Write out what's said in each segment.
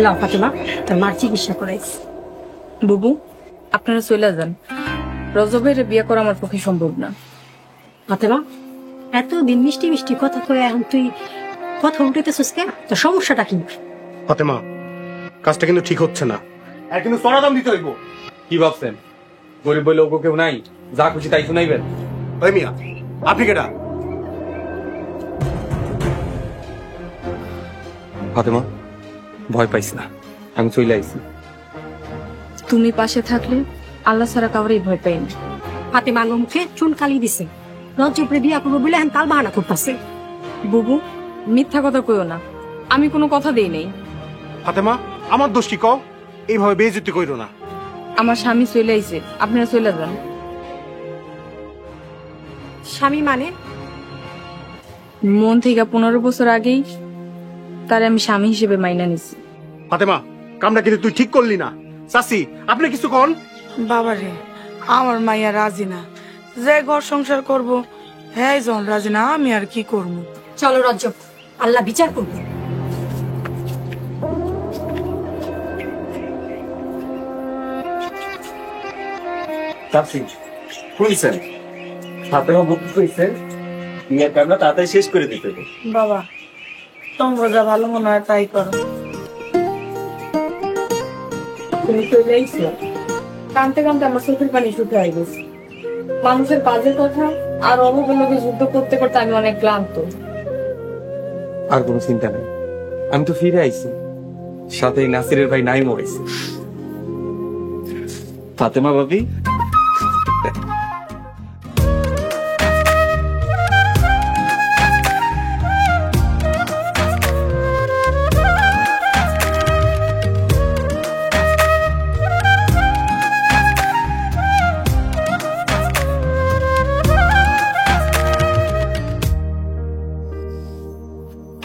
লাও ফাতেমা, তোর মার চিকিৎসা করাইছি। বুবু, আপনারা চলে যান। রজবের বিয়ে করা আমার পক্ষে সম্ভব না। ফাতেমা, এতদিন মিষ্টি মিষ্টি কথা কয়ে এখন তুই কথা উল্টাইতেছিস কেন? তোর সমস্যাটা কি? ফাতেমা, কাজটা কিন্তু ঠিক হচ্ছে না। আর কিন্তু সোনা দাম দিতে হইব। কি ভাবছেন গরিব বলে ওকে কেউ নাই, যা খুশি তাই শুনাইবেন? ওই মিয়া, আপনি কেডা? ফাতেমা, ভয় পাইস না, আমি চলে আইছি। তুমি পাশে থাকলে আল্লাহ ছাড়া কাউরেই ভয় পাই না। ফাতেমার মুখে চুন কালি দিছে, রজবরে বিয়া করবো বলে এখন কাল বাহানা করতেছে। বুবু, মিথ্যা কথা কইও না, আমি কোনো কথা দেই নাই। ফাতেমা, আমার দোষ কি কও? এইভাবে বেইজ্জতি কইরো না। আমার স্বামী চলে আইছে, আপনারা চলে যান। স্বামী মানে? মন থেকে 15 বছর আগেই তারে আমি স্বামী হিসেবে মাইনা নিছি। ফাতেমা, কামটা কিন্তু তুই ঠিক করলি না। চাচি, আপনি কিছু কন। বাবারে, আমার মাইয়া রাজি না, যে ঘর সংসার করবো হ্যাঁ জন রাজি না, আমি আর কি করবো? চলো রজব, আল্লাহ বিচার করবে। চাচি শুনছেন, ফাতেমা বুদ্ধি কইছে বিয়ের কামটা তাড়াতাড়ি শেষ করে দিতে হবে। বাবা, তোমরা যা ভালো মনে হয় তাই করো। তুমি চলে আইছো, কানতে কানতে আমার চোখের পানি শুকিয়ে গেছে। মানুষের কাজের কথা আর অভাবের লোকে যুদ্ধ করতে করতে আমি অনেক ক্লান্ত। আর কোনো চিন্তা নেই, আমি তো ফিরে আইছি, সাথে নাসিরের ভাই নাই মরেছে। ফাতেমা ভাবি,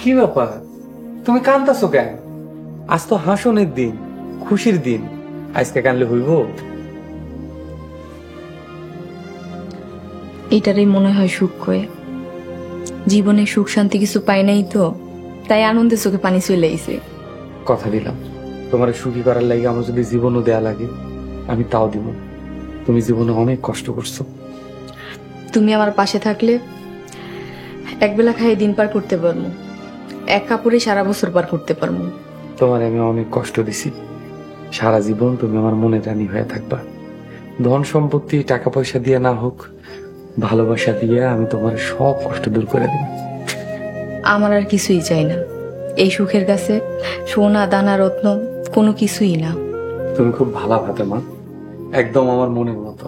কি ব্যাপার, তুমি কান্দাছো কেন? আজ তো হাসনের দিন, খুশির দিন, আজকে কানলে হইব? এটারই মনে হয় সুখ হয়ে, জীবনে সুখ শান্তি কিছু পাই নাই তো, তাই আনন্দে চোখে পানি চলে আইছে। কথা দিলাম, তোমার সুখী করার লাগে আমার যদি জীবনও দেয়া লাগে আমি তাও দিব। তুমি জীবনে অনেক কষ্ট করছো, তুমি আমার পাশে থাকলে একবেলা খাইয়ে দিন পার করতে পারবো, এক কাপড়ে সারা বছর পার করতে পারবো। তোমার আমি অনেক কষ্ট দিছি, সারা জীবন তুমি আমার মনে রানী হয়ে থাকবা। ধন সম্পত্তি টাকা পয়সা দিয়ে না হোক, ভালোবাসা দিয়ে আমি তোমার সব কষ্ট দূর করে দেব। আমার আর কিছুই চাই না, এই সুখের কাছে সোনা দানা রত্ন কোনো কিছুই না। তুমি খুব ভালো ফাতেমা, একদম আমার মনের মতো।